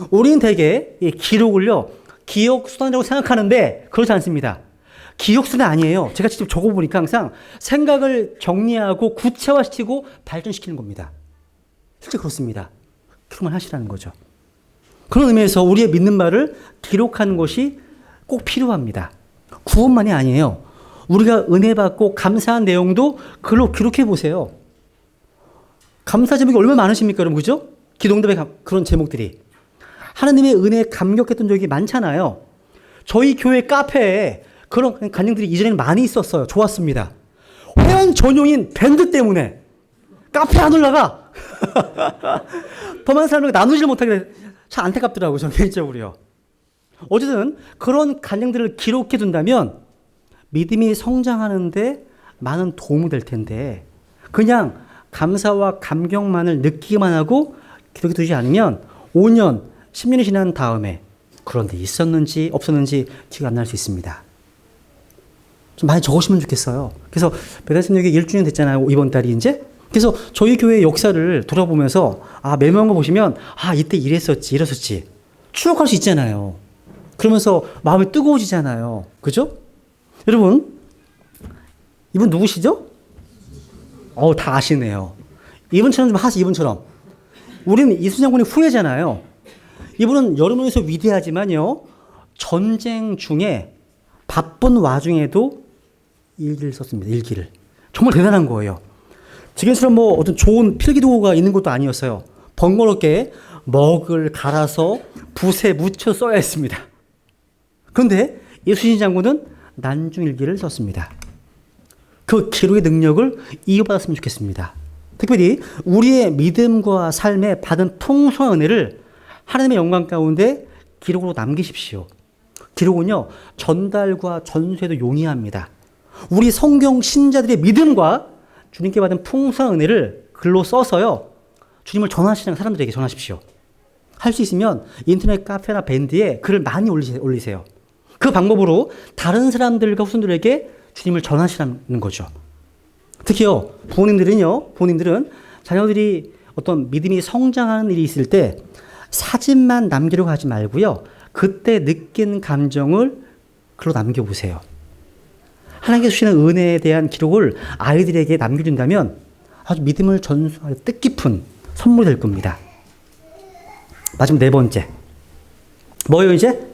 우리는 대개 이 기록을요, 기억수단이라고 생각하는데 그렇지 않습니다. 기억수단 아니에요. 제가 직접 적어보니까 항상 생각을 정리하고 구체화시키고 발전시키는 겁니다. 실제 그렇습니다. 기록만 하시라는 거죠. 그런 의미에서 우리의 믿는 바를 기록하는 것이 꼭 필요합니다. 구원만이 아니에요. 우리가 은혜 받고 감사한 내용도 글로 기록해 보세요. 감사 제목이 얼마나 많으십니까, 여러분? 그죠? 기도응답의 그런 제목들이. 하나님의 은혜에 감격했던 적이 많잖아요. 저희 교회 카페에 그런 간증들이 이전에는 많이 있었어요. 좋았습니다. 회원 전용인 밴드 때문에 카페 안 올라가. 더 많은 사람들과 나누지를 못하게 참 안타깝더라고요. 저는 개인적으로요. 어쨌든 그런 간증들을 기록해 둔다면 믿음이 성장하는데 많은 도움이 될 텐데 그냥 감사와 감격만을 느끼기만 하고 기록해 두지 않으면 5년, 10년이 지난 다음에 그런데 있었는지 없었는지 기억이 안 날 수 있습니다. 좀 많이 적으시면 좋겠어요. 그래서 배달선역이 1주년 됐잖아요. 이번 달이 이제. 그래서 저희 교회 역사를 돌아보면서 메모한 거 보시면 이때 이랬었지 이랬었지 추억할 수 있잖아요. 그러면서 마음이 뜨거워지잖아요. 그죠? 여러분, 이분 누구시죠? 다 아시네요. 이분처럼 좀 하시, 이분처럼. 우리는 이순신 장군의 후예잖아요. 이분은 여러 면에서 위대하지만요. 전쟁 중에 바쁜 와중에도 일기를 썼습니다. 일기를. 정말 대단한 거예요. 지금처럼 뭐 어떤 좋은 필기도구가 있는 것도 아니었어요. 번거롭게 먹을 갈아서 붓에 묻혀 써야 했습니다. 그런데 이순신 장군은 난중일기를 썼습니다. 그 기록의 능력을 이어받았으면 좋겠습니다. 특별히 우리의 믿음과 삶에 받은 풍성한 은혜를 하나님의 영광 가운데 기록으로 남기십시오. 기록은요, 전달과 전수에도 용이합니다. 우리 성경 신자들의 믿음과 주님께 받은 풍성한 은혜를 글로 써서요, 주님을 전하시는 사람들에게 전하십시오. 할 수 있으면 인터넷 카페나 밴드에 글을 많이 올리세요. 그 방법으로 다른 사람들과 후손들에게 주님을 전하시라는 거죠. 특히요, 부모님들은 자녀들이 어떤 믿음이 성장하는 일이 있을 때 사진만 남기려고 하지 말고요, 그때 느낀 감정을 글로 남겨보세요. 하나님께서 주시는 은혜에 대한 기록을 아이들에게 남겨준다면 아주 믿음을 전수하는 뜻깊은 선물이 될 겁니다. 마지막 네 번째. 뭐예요, 이제?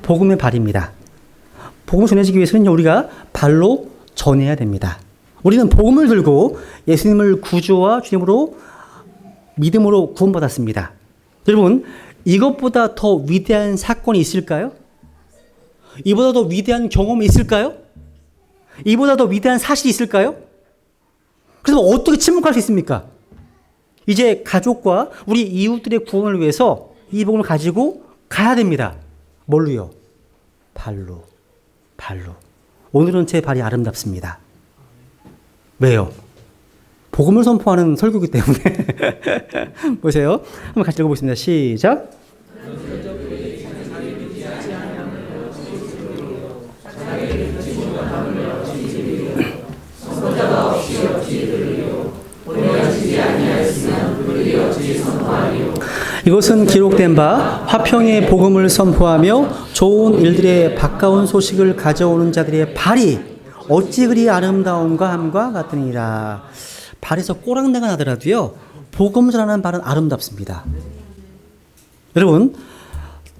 복음의 발입니다. 복음을 전해지기 위해서는 우리가 발로 전해야 됩니다. 우리는 복음을 들고 예수님을 구주와 주님으로 믿음으로 구원받았습니다. 여러분, 이것보다 더 위대한 사건이 있을까요? 이보다 더 위대한 경험이 있을까요? 이보다 더 위대한 사실이 있을까요? 그래서 어떻게 침묵할 수 있습니까? 이제 가족과 우리 이웃들의 구원을 위해서 이 복음을 가지고 가야 됩니다. 뭘로요? 발로. 오늘은 제 발이 아름답습니다. 왜요? 복음을 선포하는 설교이기 때문에. 보세요. 한번 같이 읽어보겠습니다. 시작. 이것은 기록된 바 화평의 복음을 선포하며 좋은 일들의 바까운 소식을 가져오는 자들의 발이 어찌 그리 아름다움과 함과 같으니라. 발에서 꼬랑내가 나더라도요, 복음 전하는 발은 아름답습니다. 여러분,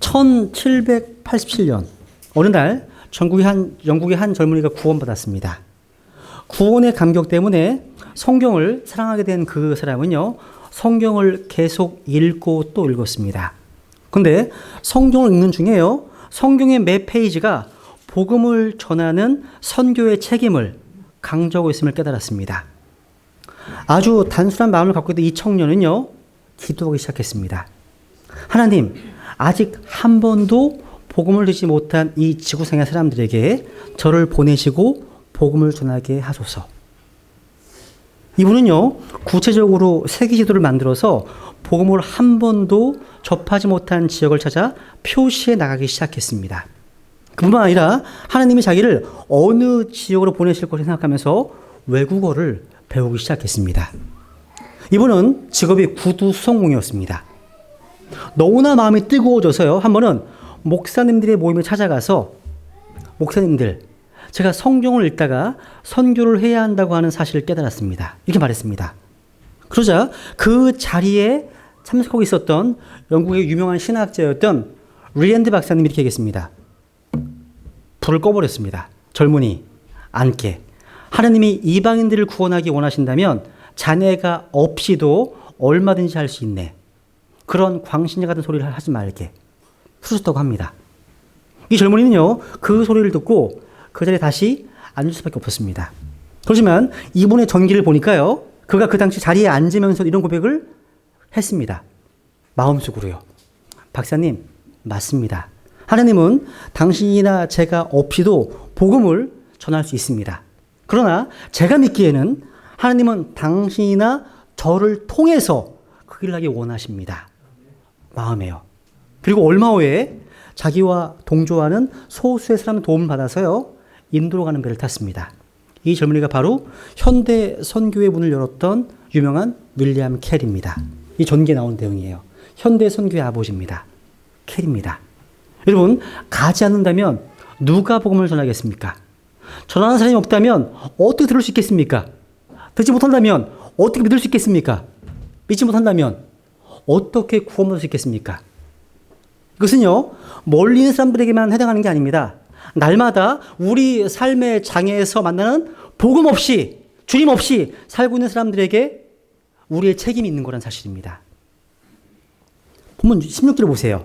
1787년 어느 날 영국의 한 젊은이가 구원받았습니다. 구원의 감격 때문에 성경을 사랑하게 된 그 사람은요, 성경을 계속 읽고 또 읽었습니다. 그런데 성경을 읽는 중에요, 성경의 매 페이지가 복음을 전하는 선교의 책임을 강조하고 있음을 깨달았습니다. 아주 단순한 마음을 갖고 있던 이 청년은요, 기도하기 시작했습니다. 하나님, 아직 한 번도 복음을 듣지 못한 이 지구상의 사람들에게 저를 보내시고 복음을 전하게 하소서. 이분은요, 구체적으로 세계 지도를 만들어서 복음을 한 번도 접하지 못한 지역을 찾아 표시해 나가기 시작했습니다. 그뿐만 아니라 하나님이 자기를 어느 지역으로 보내실 것을 생각하면서 외국어를 배우기 시작했습니다. 이분은 직업이 구두 수송공이었습니다. 너무나 마음이 뜨거워져서요, 한 번은 목사님들의 모임을 찾아가서, 목사님들, 제가 성경을 읽다가 선교를 해야 한다고 하는 사실을 깨달았습니다. 이렇게 말했습니다. 그러자 그 자리에 참석하고 있었던 영국의 유명한 신학자였던 리앤드 박사님이 이렇게 얘기했습니다. 불을 꺼버렸습니다. 젊은이, 앉게. 하나님이 이방인들을 구원하기 원하신다면 자네가 없이도 얼마든지 할 수 있네. 그런 광신자 같은 소리를 하지 말게. 풀었다고 합니다. 이 젊은이는요, 그 소리를 듣고 그 자리에 다시 앉을 수밖에 없었습니다. 그렇지만 이분의 전기를 보니까요, 그가 그 당시 자리에 앉으면서 이런 고백을 했습니다. 마음속으로요. 박사님, 맞습니다. 하나님은 당신이나 제가 없이도 복음을 전할 수 있습니다. 그러나 제가 믿기에는 하나님은 당신이나 저를 통해서 그 길을 하기 원하십니다. 마음에요. 그리고 얼마 후에 자기와 동조하는 소수의 사람 도움을 받아서요, 인도로 가는 배를 탔습니다. 이 젊은이가 바로 현대 선교의 문을 열었던 유명한 윌리엄 켈입니다. 이 전기에 나온 내용이에요. 현대 선교의 아버지입니다. 켈입니다. 여러분, 가지 않는다면 누가 복음을 전하겠습니까? 전하는 사람이 없다면 어떻게 들을 수 있겠습니까? 듣지 못한다면 어떻게 믿을 수 있겠습니까? 믿지 못한다면 어떻게 구원 받을 수 있겠습니까? 이것은요, 멀리 있는 사람들에게만 해당하는 게 아닙니다. 날마다 우리 삶의 장애에서 만나는 복음 없이, 주님 없이 살고 있는 사람들에게 우리의 책임이 있는 거란 사실입니다. 본문 16절을 보세요.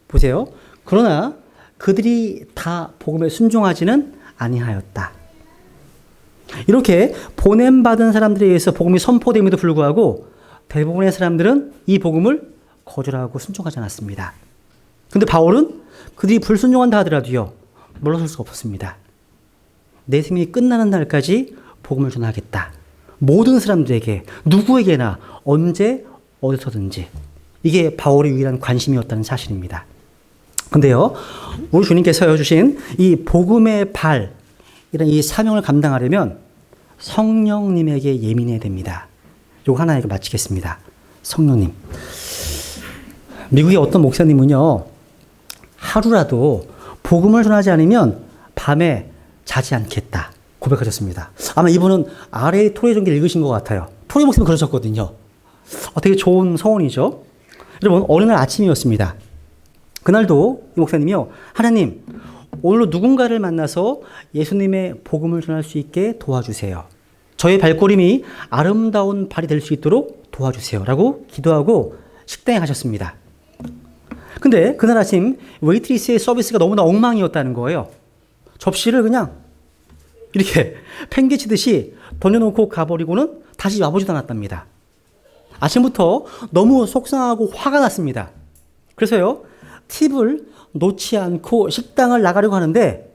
보세요. 그러나 그들이 다 복음에 순종하지는 아니하였다. 이렇게 보냄받은 사람들에 의해서 복음이 선포됨에도 불구하고 대부분의 사람들은 이 복음을 거절하고 순종하지 않았습니다. 그런데 바울은 그들이 불순종한다 하더라도요, 물러설 수가 없었습니다. 내 생명이 끝나는 날까지 복음을 전하겠다. 모든 사람들에게, 누구에게나, 언제, 어디서든지. 이게 바울의 유일한 관심이었다는 사실입니다. 근데요, 우리 주님께서 주신 이 복음의 발, 이런 이 사명을 감당하려면 성령님에게 예민해야 됩니다. 요거 하나 이거 마치겠습니다. 성령님. 미국의 어떤 목사님은요, 하루라도 복음을 전하지 않으면 밤에 자지 않겠다 고백하셨습니다. 아마 이분은 RA 토레 전기를 읽으신 것 같아요. 토레 목사님 그러셨거든요. 되게 좋은 서원이죠. 여러분, 어느 날 아침이었습니다. 그날도 이 목사님이요, 하나님, 오늘로 누군가를 만나서 예수님의 복음을 전할 수 있게 도와주세요. 저의 발걸음이 아름다운 발이 될 수 있도록 도와주세요. 라고 기도하고 식당에 가셨습니다. 근데 그날 아침 웨이트리스의 서비스가 너무나 엉망이었다는 거예요. 접시를 그냥 이렇게 팽개치듯이 던져놓고 가버리고는 다시 와보지도 않았답니다. 아침부터 너무 속상하고 화가 났습니다. 그래서요, 팁을 놓지 않고 식당을 나가려고 하는데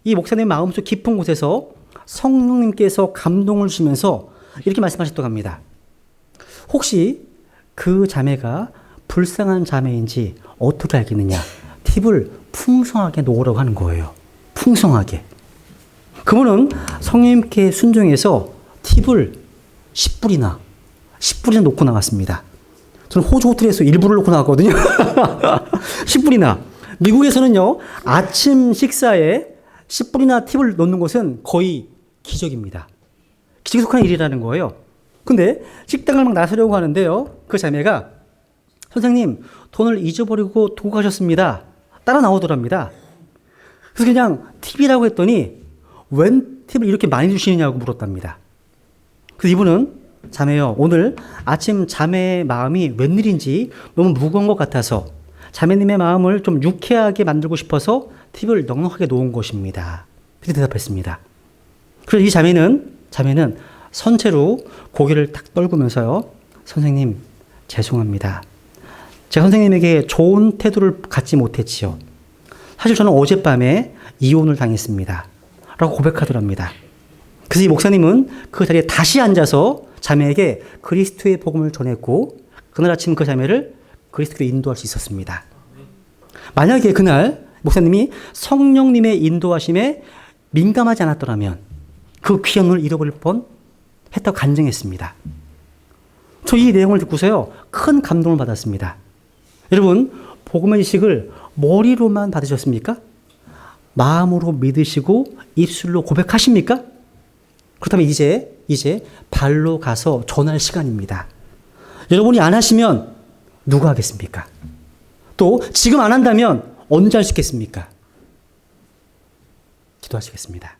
이 목사님 마음속 깊은 곳에서 성령님께서 감동을 주시면서 이렇게 말씀하셨다고 합니다. 혹시 그 자매가 불쌍한 자매인지 어떻게 알겠느냐? 팁을 풍성하게 놓으라고 하는 거예요. 풍성하게. 그분은 성령님께 순종해서 팁을 10불이나 놓고 나갔습니다. 저는 호주 호텔에서 일부를 놓고 나갔거든요. 10불이나. 미국에서는요, 아침 식사에 10불이나 팁을 놓는 것은 거의 기적입니다. 기적에 속한 일이라는 거예요. 근데 식당을 막 나서려고 하는데요, 그 자매가 선생님, 돈을 잊어버리고 두고 가셨습니다. 따라 나오더랍니다. 그래서 그냥 팁이라고 했더니 웬 팁을 이렇게 많이 주시느냐고 물었답니다. 그래서 이분은 자매요, 오늘 아침 자매의 마음이 웬일인지 너무 무거운 것 같아서 자매님의 마음을 좀 유쾌하게 만들고 싶어서 팁을 넉넉하게 놓은 것입니다. 이렇게 대답했습니다. 그래서 이 자매는 선체로 고개를 딱 떨구면서요, 선생님, 죄송합니다. 제가 선생님에게 좋은 태도를 갖지 못했지요. 사실 저는 어젯밤에 이혼을 당했습니다. 라고 고백하더랍니다. 그래서 이 목사님은 그 자리에 다시 앉아서 자매에게 그리스도의 복음을 전했고 그날 아침 그 자매를 그리스도로 인도할 수 있었습니다. 만약에 그날 목사님이 성령님의 인도하심에 민감하지 않았더라면 그 귀한 눈을 잃어버릴 뻔 했다고 간증했습니다. 저 이 내용을 듣고서요, 큰 감동을 받았습니다. 여러분, 복음의 지식을 머리로만 받으셨습니까? 마음으로 믿으시고 입술로 고백하십니까? 그렇다면 이제 발로 가서 전할 시간입니다. 여러분이 안 하시면 누가 하겠습니까? 또 지금 안 한다면 언제 할 수 있겠습니까? 기도하시겠습니다.